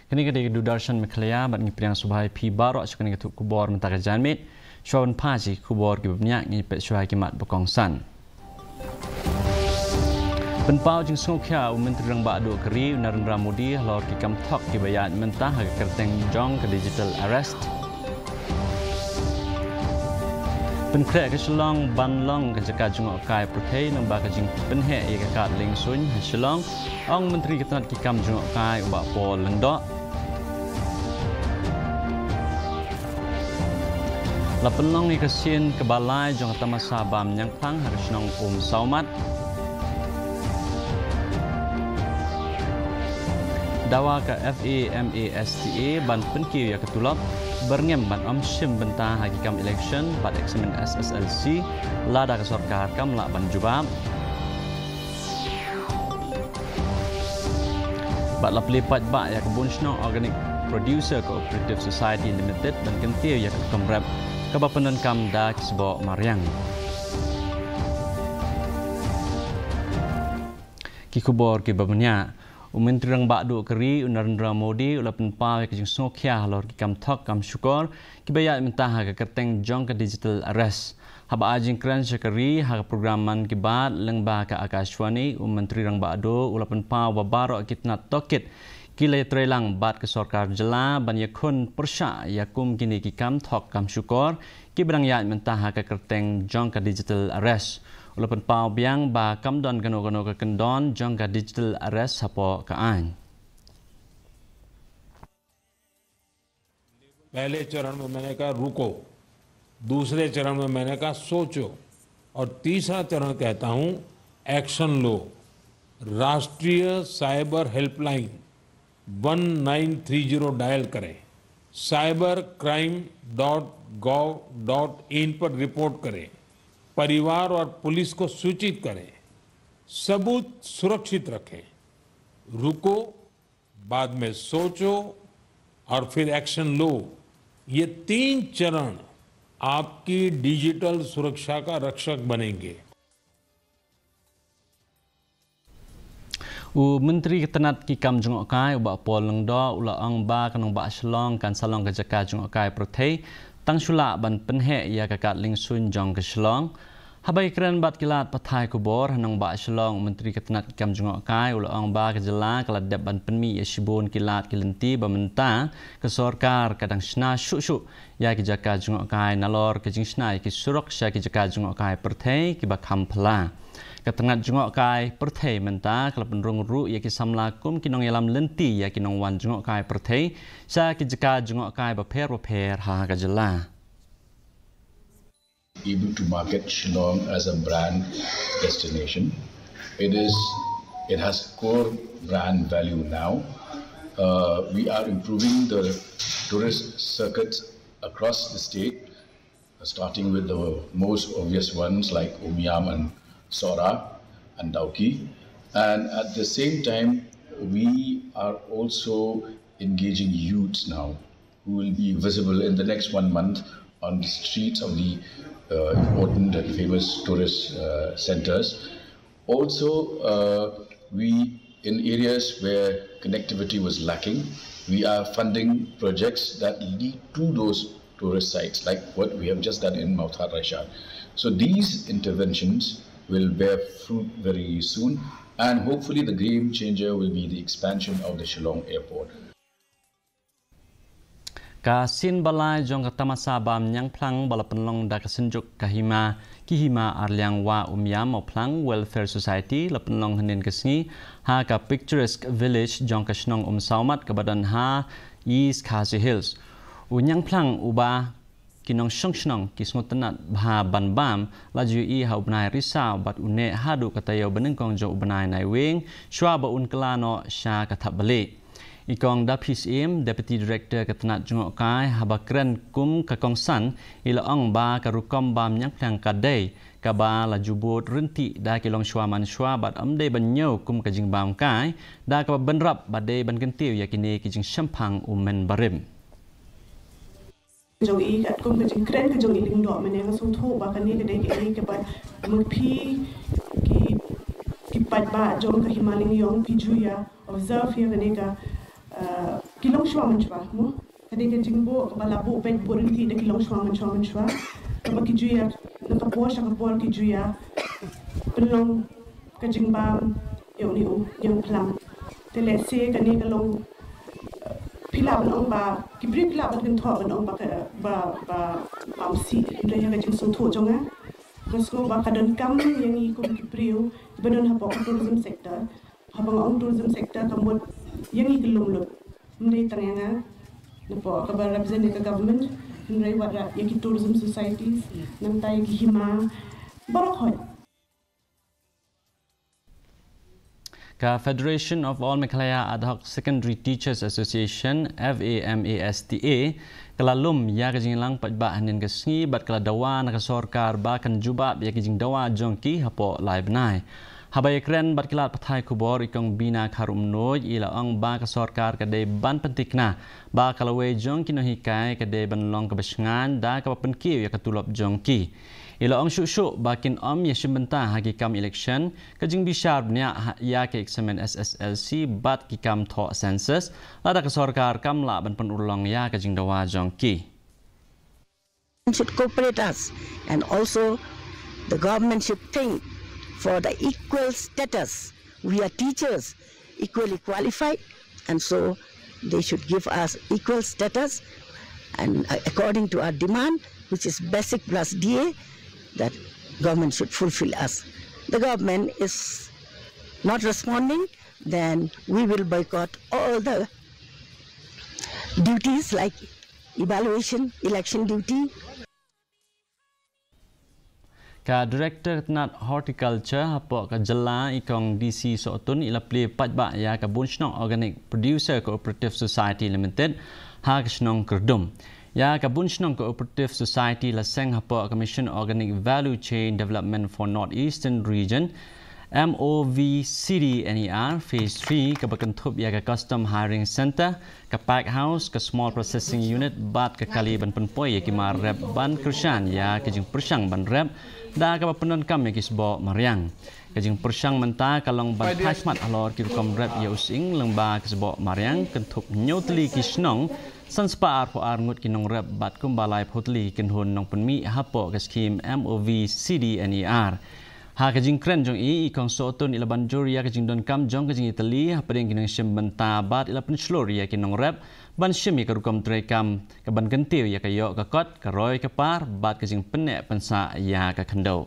Kini kita Dudarshan Mekhlaya bat ngipriang subhai pi baro asyuk kita kubor mentaka janmit Shawan Paji kubor gibnya ngipet syuhai kimat bokongsan. Penpau jing sungkya Menteri Rang Bak Duk Keri Narendra Modi lor ki kam thok ki bayat mentah ke kerteng jong ke digital arrest. Penkrek ke Shillong Banlong ke jaka jungok kai prothei namba ke jing penhe ye ke kat ling sun Shillong ong menteri ketanat ki kam jungok kai ubak pol lendok. Lapenlong ni kesin ke balai jong tamasa bam nyang pang harus nong saumat. Dawa ke FAMASTA ban penkiu ya ketulap berngem ban shim bentah hagikam election bat eksamen SSLC lada ke sarkar kam la ban jubab bat lap lipat ba ya kebun sno organic producer cooperative society limited ban kentiu ya ketomrep kabapenan kam da kisbo mariang kikubor ki babnya Menteri Rang Bak Duk Keri Narendra Modi ulapan pau ke jing sokya lor ki kam thok kam syukor ki bayat mentah ke kerteng jong ke digital arrest haba ajing kran syakari ha programan ki bat lengba ke Akashwani Menteri Rang Bak Duk ulapan pau babaro kitna tokit kilai trelang bat ke sarkar jela ban yakun persya yakum kini ki kam thok kam syukor ki berang yat mentah ke kerteng jong ke digital arrest Ulapan pau biang ba kamdon gano-gano ke kendon jangka digital arrest sapo ke आन पहले चरण में मैंने कहा रुको, दूसरे चरण में मैंने कहा सोचो और तीसरा चरण कहता हूं एक्शन लो। राष्ट्रीय साइबर हेल्पलाइन 1930 डायल करें, cybercrime.gov.in पर रिपोर्ट करें, परिवार और पुलिस को सूचित करें, सबूत सुरक्षित रखें, रुको, बाद में सोचो और फिर एक्शन लो। ये 3 चरण आपकी डिजिटल सुरक्षा का रक्षक बनेंगे। Menteri Ketenat ki kam jungok kai ubak pol lengdo ula ang ba kanong ba Shillong kan salong ke jaka jungok kai prothei tang shula ban penhe ya kakat ling sun jong ke Shillong habai keren bat kilat pathai kubor hanong ba Shillong Menteri Ketenat ki kam jungok kai ula ang ba ke jela kalat dep ban penmi ya shibun kilat kilenti ba menta ke sarkar kadang shna shu ya ki jaka jungok kai nalor ke jing shna ki surok sya ki jaka jungok kai prothei ki ba khampla Ketengat jungok kai perthei menta kalau penrung ru ya ki samlakum kinong yalam lenti ya kinong wan jungok kai perthei sa ki jaka jungok kai baper ha ka jela able to market Shillong as a brand destination. It has core brand value now. We are improving the tourist circuits across the state, starting with the most obvious ones like Umiam and Sora and Dauki, and at the same time we are also engaging youths now who will be visible in the next 1 month on the streets of the important and famous tourist centers. Also, we in areas where connectivity was lacking, we are funding projects that lead to those tourist sites like what we have just done in Mauthar Raishan. So these interventions will bear fruit very soon, and hopefully the game changer will be the expansion of the Shillong airport. Kasin balai jong katamasa bam nyang plang bala penlong da kasenjuk kahima kihima arliang wa umyam mau plang welfare society la penlong hanin kesngi ha ka picturesque village jong kasnong saumat ke badan ha East Khasi Hills unyang plang uba kinong shnong kisngo tenat bha ban bam laju I ha ubnai risa bat une hadu katayo benengkong jo ubnai nai wing shwa ba un klano sha kathap bali ikong dapis im deputy director ketenat jungok kai habakren kum kakongsan ila ong ba karukom bam nyang plang kadai kaba laju bot renti da kilong shwa man shwa bat amde banyo kum kajing bam kai da ka benrap badai ban kentiu yakini kijing shampang umen barim jong I at kum kajing kren ka jong I ling do mane ka sung tho ba kani ka dai ki ka ba mpi ki pat ba jong ka himaling yong pi juya observe ya kani ka kilong shwa manchwa mo kade ke jingbo bala bo pek borinti de kilong shwa manchwa kaba ki juya na kapwa sha kapwa ki juya pelong ka jingbam yo ni o yang plang tele se kani kalong pila ban ba ki bring pila ban tho ban ba ba si le ya ka jing so tho jonga kasko ba kadon kam yang i ko ki priu banon ha po tourism sector habang tourism sector kambot yang i kilong lo mri tanganga napo ka represent the government mri wara yang tourism societies nam tai ki hima barok hoy Ka Federation of All Meghalaya Ad Hoc Secondary Teachers Association FAMASTA kalalum ya kajing lang patba hanin kasngi bat kala dawa nakasorkar ba kan juba ya kajing dawa jongki hapo live nai habay kren bat kilat pathai kubor ikong bina karum noy ila ang ba kasorkar kade ban pentikna ba kalawe jongki no hikai kade ban long kabasngan da kapapenkiw ya katulop jongki ila ang syuk bakin ya shimbenta hagi kam election kajing bishar nya ya ke examen SSLC bat ki kam tho census lada kasorkar kam la ban penulong ya kajing dawa jongki should cooperate us and also the government should think for the equal status. We are teachers equally qualified and so they should give us equal status and according to our demand which is basic plus DA that government should fulfill us. The government is not responding, then we will boycott all the duties like evaluation, election duty. Ka Director Nat Horticulture hapo ka jela ikong DC Sotun ila pli patba ya ka Bunshnong Organic Producer Cooperative Society Limited ha kasnong kerdum. Ya ka Bunshnong Cooperative Society la seng hapo Commission Organic Value Chain Development for Northeastern Region MOVCDNER Phase 3 ka bakantup ya ka Custom Hiring Center ka Pack House ka Small Processing Unit bat ka kali ban penpoy ya ki marep ban Krishan ya kajing persyang ban rep da ka papenon kam ya kisbo Mariang kajing persyang menta kalong ban Hashmat alor ki kom rep ya using lengba kisbo Mariang kentup nyotli kisnong san spa arpo arngut kinong rep bat kumbalai photli kinhon nong penmi hapo ka scheme MOVCDNER ha kajing kren jong ikong sotun ila banjuri ya kajing don kam jong kajing Italy hapading kinang syem benta bat ila penslor ya kinong rep ban syemi ka rukom trekam ka ban gentiu ya kayo ka kot ka roy ka par bat kajing penek pensa ya ka khandau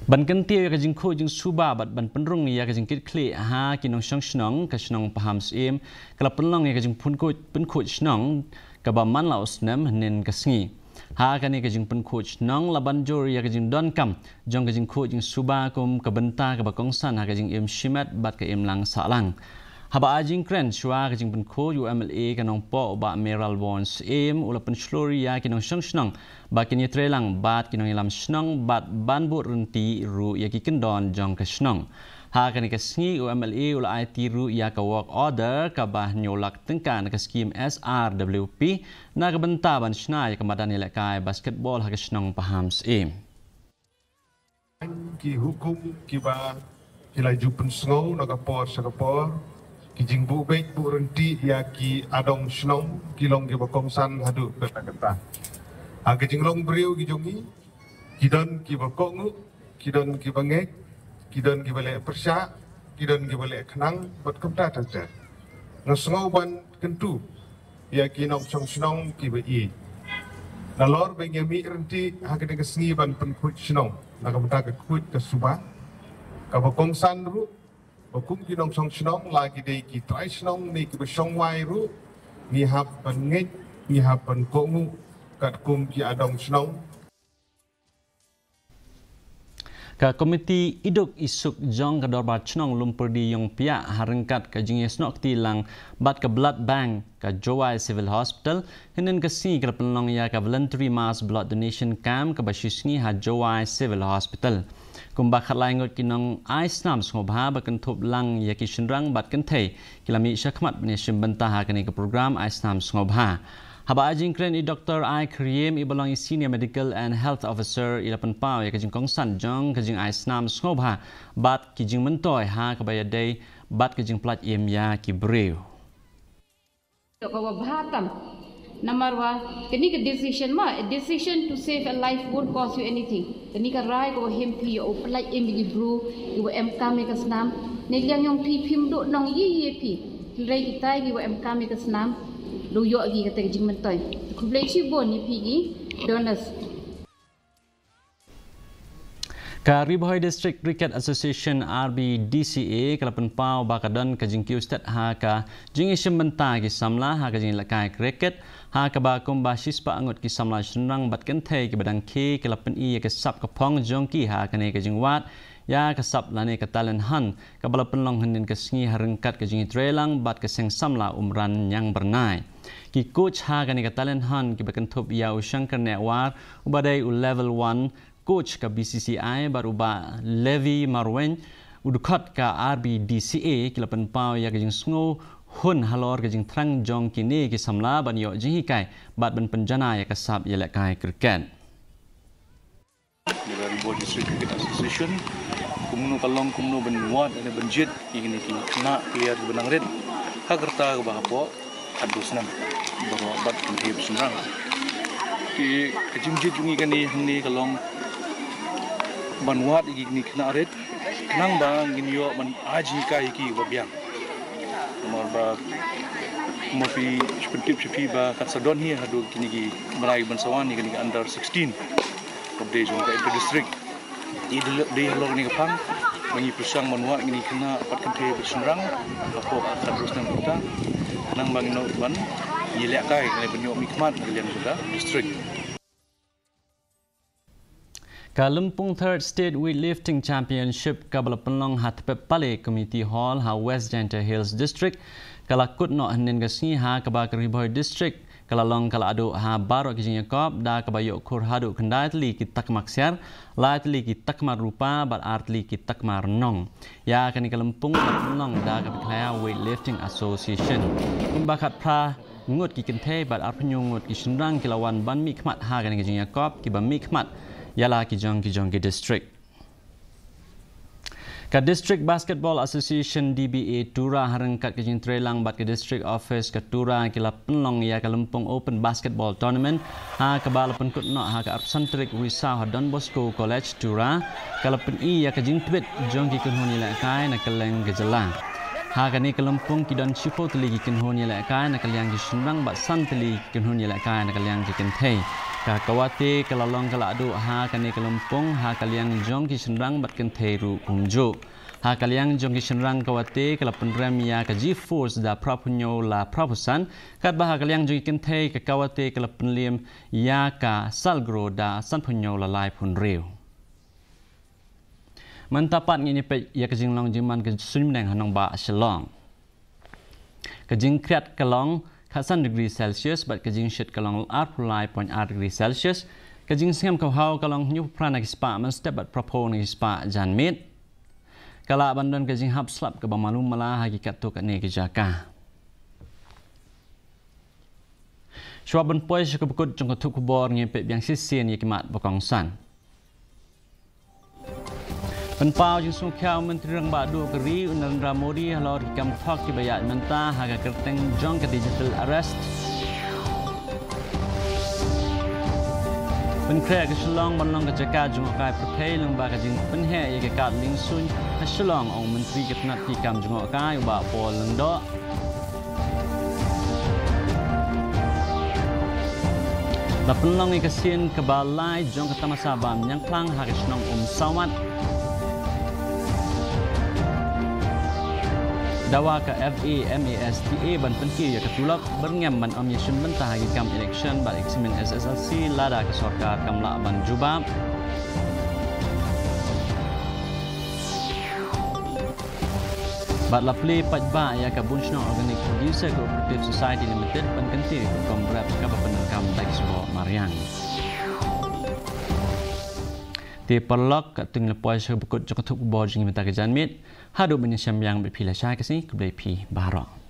ban gentiu ya kajing kho jing suba bat ban penrung ya kajing kit kli ha kinong syong snong ka snong paham sim kala penlong ya kajing pun ko snong ka ba man laos nem nen kasngi ha kani kajing pen coach nong laban jor ya kajing don kam jong kajing coach jing suba kum ka benta ka bakongsan ha kajing im shimat bat ka im lang salang haba ajing kren shwa kajing pen coach UMLA kanong po ba meral wons im ula pen slori ya kinong snong ba kini trelang bat kinong ilam snong bat ban bu renti ru ya ki kendon jong ka snong ha kani ka sngi UMLA ula IT ru ya ka work order ka bah nyolak tengkan ka scheme SRWP na ka benta ban snai ka madan ilakai basketball ha ka snong paham sim ki hukum ki ba ilaju pensngau na ka por sa ka por ki jingbu baik bu renti ya ki adong snong ki long ki bakongsan hadu kata ha ki jinglong briu ki jongi kidon ki bakongu kidon ki bangek kidon ki balik persya kidon ki balik kenang buat kemta saja ngasngau ban kentu ya ki nong song snong ki bai nalor bengemi renti hakene kesngi ban penkut snong na kemta ke kut ke suba ka bakongsan ru bakum ki nong song snong lagi dei ki trai snong ni ki besong wai ru ni hap ban ngek ni hap ban kongu kat kum ki adong snong ka komiti iduk isuk jong ka dorbat chnong lumpur di yong pia harengkat ka jingye snok tilang bat ka blood bank ka Jowai Civil Hospital hinen ka si ka penlong ya ka voluntary mass blood donation camp ka bashisngi ha Jowai Civil Hospital kumba khatlai ngot kinong ice nam sngobha ba kan thup lang ya ki shinrang bat kan thei kilami shakmat ne shimbanta ha kani ka program ice nam sngobha haba ajing kren i Dr. I Kriem i belong i Senior Medical and Health Officer i lapan pau ya kajing kongsan jong kajing ai snam sngobha bat kijing mentoy ha kabaya day bat ke jing plat ya ki breu. Kawa bahatam. Number 1, kini ke decision a decision to save a life won't cost you anything. Kini ka rai kawa hempi o plat gi bru, iwa kami ka snam. Niliang yung pim do nong pi. Rai kita gi wa kami ka snam. Lu yo gi kata jing mentoy. Kublai chi bon ni pigi donors. Karibohoi District Cricket Association RBDCA kalapan pau bakadan ka jing kiustat ha ka jing isim benta ki samla ha ka jing lakai cricket ha ka ba kum ba sispa angot ki samla senang bat kenthei ki badang ki kalapan I ka sap ka pong jong ki ha ka ne ka jing wat ya ka sap lane ka talent han ka balapan long hanin ka sngi harengkat ka jing trelang bat ka seng samla umran yang bernai ki coach ha ka ne ka talent han ki bakentup ya usang karne war ubadai level 1 coach ka BCCI baru ba Levi Marwen udukot ka RBDCA kilapan pau ya kajing sngo hun halor kajing trang jong kini ki samla ban yo jing hikai bat ban penjana ya kasab ya lekai cricket. Dari Board District Cricket Association kumunu kalong kumunu ban ward ada banjit kini ki na clear benang red hagerta ka bahapo adus nam baru bat kini senang ki kajing jit jungi kani hangni kalong banwat igni kena red nang bang ginyo man aji kai ki babiang nomor ba mofi sepentip sepi ba katsadon hi hadu kini gi merai bansawan ni kini under 16 obde jong ka inter district di halor ni kapang mangi pusang banwat gini kena pat kente bersenrang apa terus nang kita nang bang no ban yelek kai le benyo mikmat kalian sudah district. Kalimpong Third State Weightlifting Championship kabala penlong hatpep pale Community Hall ha West Gentle Hills District kalakut no hanin gasni ha kaba Karibohoi District kalalong kala adu ha baro kijing yakop da kabayo kur hadu kendai tli kitak maksiar lai tli kitak marupa bat artli kitak marnong ya kani Kalimpong penlong da kabiklaya Weightlifting Association kumbakat pra ngut ki kente bat arpenyungut ki senrang kilawan ban mikmat ha kani kijing yakop ki ban mikmat Yala kijong ki district. Ka District Basketball Association DBA Tura harengkat kijing trelang bat ke district office ke Tura kila penlong ya Kalimpong Open Basketball Tournament ha ka balapan kutno ha ka Arpsantrik Risau Don Bosco College Tura kalapan I ya kijing twit jong ki kunhon ila kai na keleng gejelang. Ha kani Kalimpong kidon chipo teli ki kunhon ila kai na kaliang ki senrang bat san teli kunhon ila kai na kaliang ki kentei. Ka kawati kalalong kala adu ha kani Kalimpong ha kaliang jong ki senrang bat kenteru kumjo ha kaliang jong ki senrang kawati kala penrem ya ka G-Force da prapunyo la prapusan kat bah kaliang jong ki kentei ka kawati kala penlim ya ka salgro da sanpunyo la lai pun riu mantapat ngini pe ya ka jinglong jiman ka sunmneng hanong ba shalong ka jingkriat kalong 1 degree Celsius bat kajing shit kalong arpulai point degree Celsius kajing singam kau kalong nyup prana kispa man step bat propo ni kispa jan mit kala bandon kajing hap slap ke bamalum malah hakikat tu kat ne kejaka Shwaban poi shukubukut jong katuk kubor ngepet biang sisien yikimat bokongsan Penpau jing sung kiau Menteri Rang Badu Keri Narendra Modi halor hikam thok ki bayat mentah haga kerteng jong ke digital arrest. Penkrea ke Shillong banlong ke jaka jong kai perkai leng ba ka jing penhe ye ke kat ling sun ha Shillong ong menteri ke tenat hikam jong kai ba pol leng do. La penlong ke sin ke balai jong ke tamasabam yang klang ha ke Shillong sawat Dawa ke FAMASTA ban penki ya ketulak berngam ban om yeshun mentah hagi kam election ban eksamen SSLC lada ke sorkar kamla ban jubab bat lapli pajba ya ke Bunchno Organic Producer Cooperative Society Limited ban kenti ke kombrap ke penengkam Daisbo Mariang Ti perlok kat tung lepoi sebekut jok tuk bo jing meta ke janmit hadu banyak yang berpilih saya ke sini ke pi barok